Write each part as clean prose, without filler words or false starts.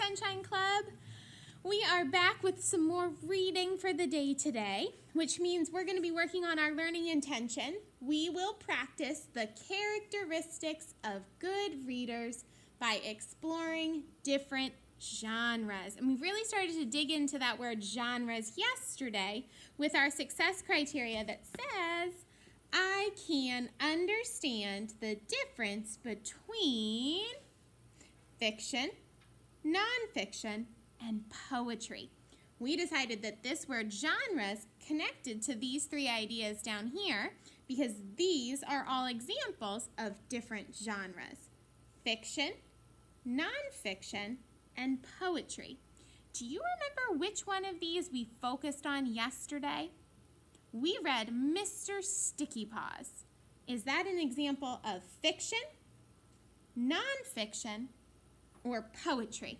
Sunshine Club. We are back with some more reading for the day today, which means we're going to be working on our learning intention. We will practice the characteristics of good readers by exploring different genres. And we really started to dig into that word genres yesterday with our success criteria that says, I can understand the difference between fiction, nonfiction, and poetry. We decided that this word genres connected to these three ideas down here because these are all examples of different genres: fiction, nonfiction, and poetry. Do you remember which one of these we focused on yesterday? We read Mr. Sticky Paws. Is that an example of fiction, nonfiction, or poetry?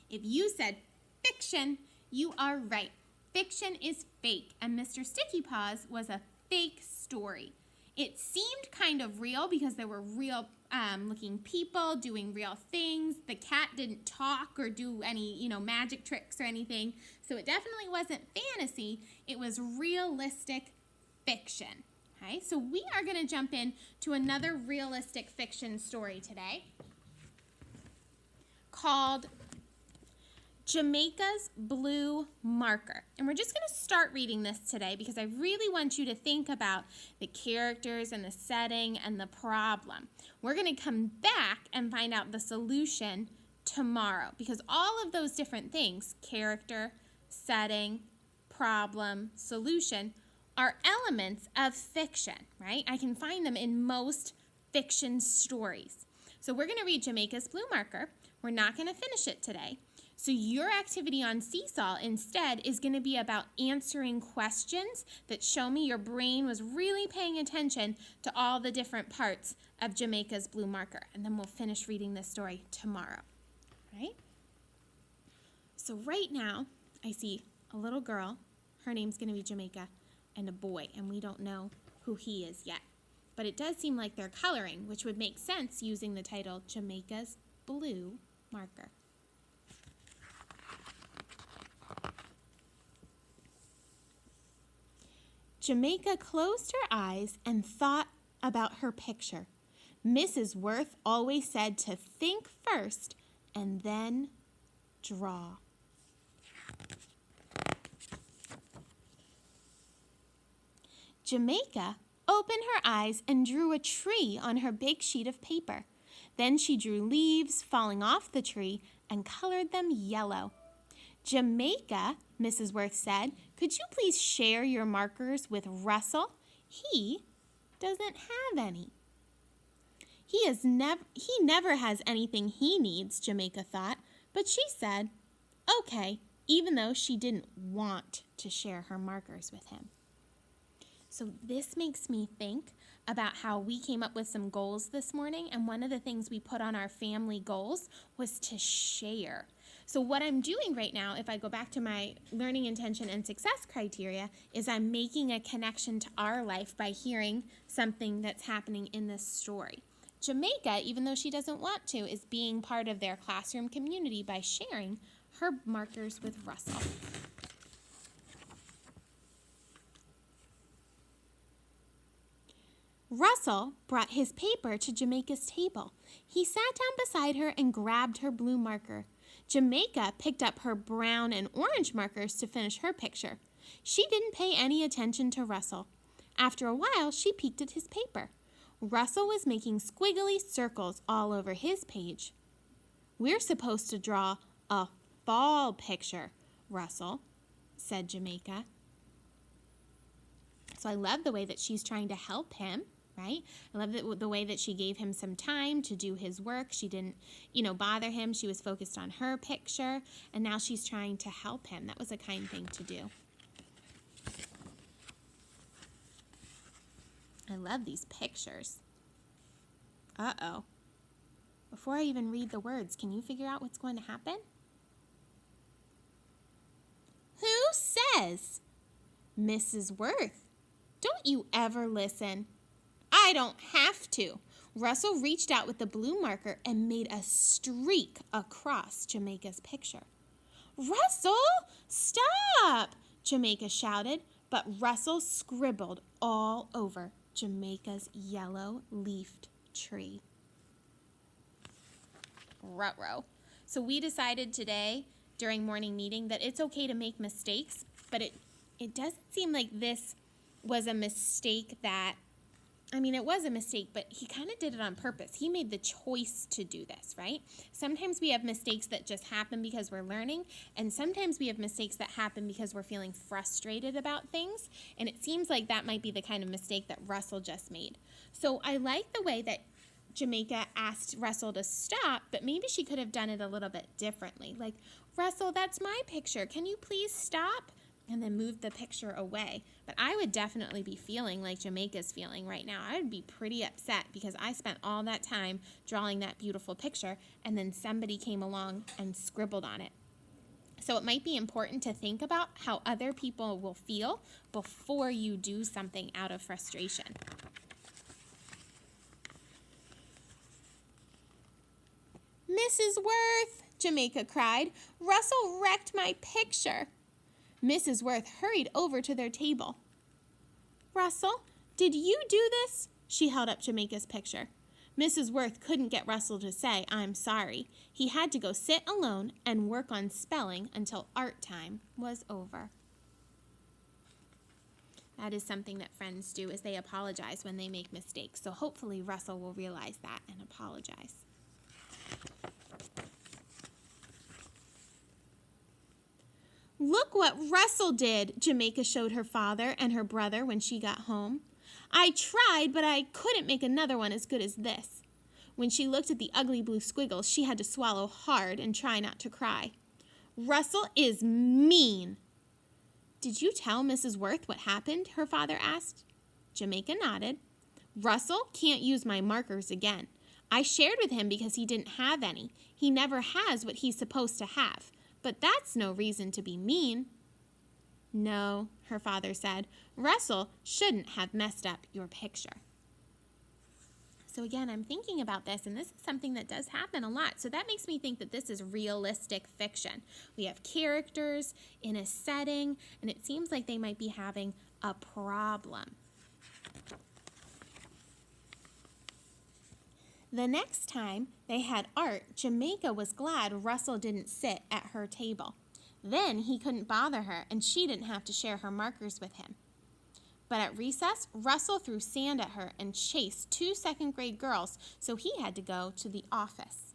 If you said fiction, you are right. Fiction is fake, and Mr. Sticky Paws was a fake story. It seemed kind of real because there were real looking people doing real things. The cat didn't talk or do any, magic tricks or anything. So it definitely wasn't fantasy. It was realistic fiction. Okay, so we are going to jump in to another realistic fiction story today called Jamaica's Blue Marker. And we're just going to start reading this today because I really want you to think about the characters and the setting and the problem. We're going to come back and find out the solution tomorrow because all of those different things, character, setting, problem, solution, are elements of fiction, right? I can find them in most fiction stories. So we're going to read Jamaica's Blue Marker. We're not going to finish it today. So your activity on Seesaw instead is going to be about answering questions that show me your brain was really paying attention to all the different parts of Jamaica's Blue Marker. And then we'll finish reading this story tomorrow, right? So right now, I see a little girl. Her name's going to be Jamaica, and a boy, and we don't know who he is yet. But it does seem like they're coloring, which would make sense using the title Jamaica's Blue Marker. Jamaica closed her eyes and thought about her picture. Mrs. Worth always said to think first and then draw. Jamaica opened her eyes and drew a tree on her big sheet of paper. Then she drew leaves falling off the tree and colored them yellow. Jamaica, Mrs. Worth said, could you please share your markers with Russell? He doesn't have any. He never has anything he needs, Jamaica thought, but she said, okay, even though she didn't want to share her markers with him. So this makes me think about how we came up with some goals this morning, and one of the things we put on our family goals was to share. So what I'm doing right now, if I go back to my learning intention and success criteria, is I'm making a connection to our life by hearing something that's happening in this story. Jamaica, even though she doesn't want to, is being part of their classroom community by sharing her markers with Russell. Russell brought his paper to Jamaica's table. He sat down beside her and grabbed her blue marker. Jamaica picked up her brown and orange markers to finish her picture. She didn't pay any attention to Russell. After a while, she peeked at his paper. Russell was making squiggly circles all over his page. We're supposed to draw a fall picture, Russell, said Jamaica. So I love the way that she's trying to help him, right? I love the way that she gave him some time to do his work. She didn't, bother him. She was focused on her picture, and now she's trying to help him. That was a kind thing to do. I love these pictures. Uh-oh. Before I even read the words, can you figure out what's going to happen? Who says? Mrs. Worth. Don't you ever listen. I don't have to. Russell reached out with the blue marker and made a streak across Jamaica's picture. "Russell, stop!" Jamaica shouted, but Russell scribbled all over Jamaica's yellow-leafed tree. Ruh-roh. So we decided today during morning meeting that it's okay to make mistakes, but it doesn't seem like this was a mistake that, it was a mistake, but he kind of did it on purpose. He made the choice to do this, right? Sometimes we have mistakes that just happen because we're learning, and sometimes we have mistakes that happen because we're feeling frustrated about things, and it seems like that might be the kind of mistake that Russell just made. So I like the way that Jamaica asked Russell to stop, but maybe she could have done it a little bit differently. Like, "Russell, that's my picture. Can you please stop?" And then move the picture away. But I would definitely be feeling like Jamaica's feeling right now. I would be pretty upset because I spent all that time drawing that beautiful picture, and then somebody came along and scribbled on it. So it might be important to think about how other people will feel before you do something out of frustration. "Mrs. Worth," Jamaica cried, "Russell wrecked my picture." Mrs. Worth hurried over to their table. "Russell, did you do this?" She held up Jamaica's picture. Mrs. Worth couldn't get Russell to say, "I'm sorry." He had to go sit alone and work on spelling until art time was over. That is something that friends do, is they apologize when they make mistakes. So hopefully Russell will realize that and apologize. "Look what Russell did," Jamaica showed her father and her brother when she got home. "I tried, but I couldn't make another one as good as this." When she looked at the ugly blue squiggles, she had to swallow hard and try not to cry. "Russell is mean." "Did you tell Mrs. Worth what happened?" her father asked. Jamaica nodded. "Russell can't use my markers again. I shared with him because he didn't have any. He never has what he's supposed to have. But that's no reason to be mean." "No," her father said. "Russell shouldn't have messed up your picture." So again, I'm thinking about this, and this is something that does happen a lot. So that makes me think that this is realistic fiction. We have characters in a setting, and it seems like they might be having a problem. The next time they had art, Jamaica was glad Russell didn't sit at her table. Then he couldn't bother her, and she didn't have to share her markers with him. But at recess, Russell threw sand at her and chased 2 second-grade girls, so he had to go to the office.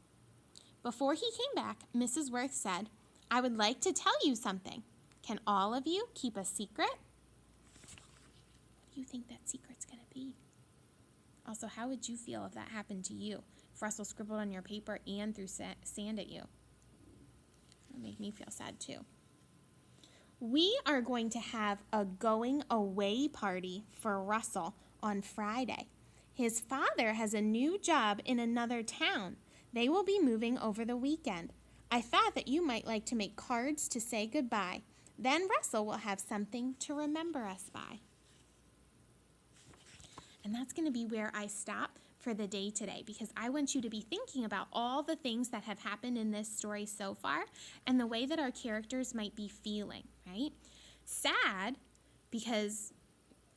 Before he came back, Mrs. Worth said, "I would like to tell you something. Can all of you keep a secret?" What do you think that secret's going to be? Also, how would you feel if that happened to you? If Russell scribbled on your paper and threw sand at you? That would make me feel sad too. We are going to have a going away party for Russell on Friday. His father has a new job in another town. They will be moving over the weekend. I thought that you might like to make cards to say goodbye. Then Russell will have something to remember us by. And that's going to be where I stop for the day today, because I want you to be thinking about all the things that have happened in this story so far and the way that our characters might be feeling, right? Sad because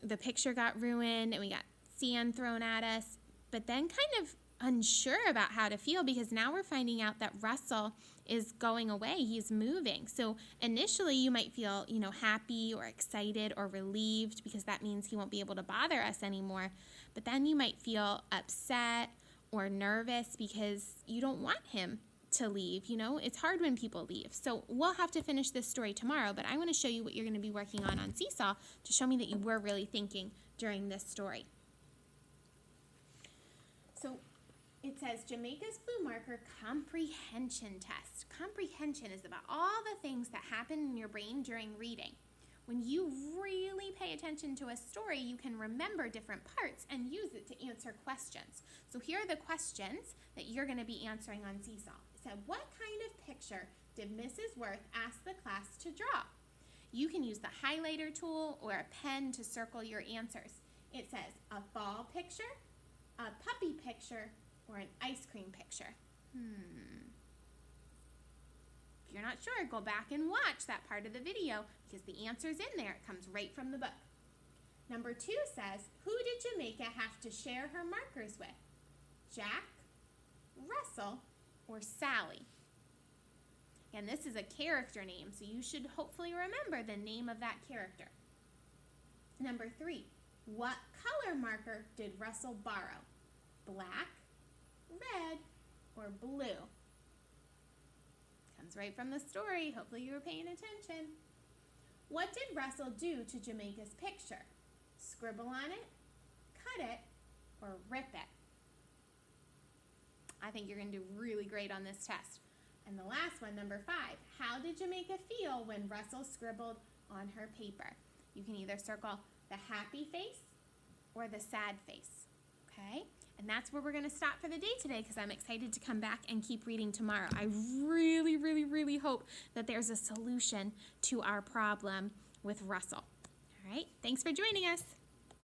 the picture got ruined and we got sand thrown at us, but then kind of unsure about how to feel because now we're finding out that Russell is going away. He's moving. So initially you might feel, happy or excited or relieved because that means he won't be able to bother us anymore. But then you might feel upset or nervous because you don't want him to leave. It's hard when people leave. So we'll have to finish this story tomorrow, but I want to show you what you're going to be working on Seesaw to show me that you were really thinking during this story. So it says Jamaica's Blue Marker Comprehension Test. Comprehension is about all the things that happen in your brain during reading. When you really pay attention to a story, you can remember different parts and use it to answer questions. So here are the questions that you're going to be answering on Seesaw. It said, what kind of picture did Mrs. Worth ask the class to draw? You can use the highlighter tool or a pen to circle your answers. It says a fall picture, a puppy picture or an ice cream picture? If you're not sure, go back and watch that part of the video because the answer's in there. It comes right from the book. Number 2 says, who did Jamaica have to share her markers with? Jack, Russell, or Sally? And this is a character name, so you should hopefully remember the name of that character. Number 3, what color marker did Russell borrow? Black, red, or blue? Comes right from the story. Hopefully you were paying attention. What did Russell do to Jamaica's picture? Scribble on it, cut it, or rip it? I think you're going to do really great on this test. And the last one, number 5, how did Jamaica feel when Russell scribbled on her paper? You can either circle the happy face or the sad face, okay? And that's where we're going to stop for the day today because I'm excited to come back and keep reading tomorrow. I really, really, really hope that there's a solution to our problem with Russell. All right, thanks for joining us.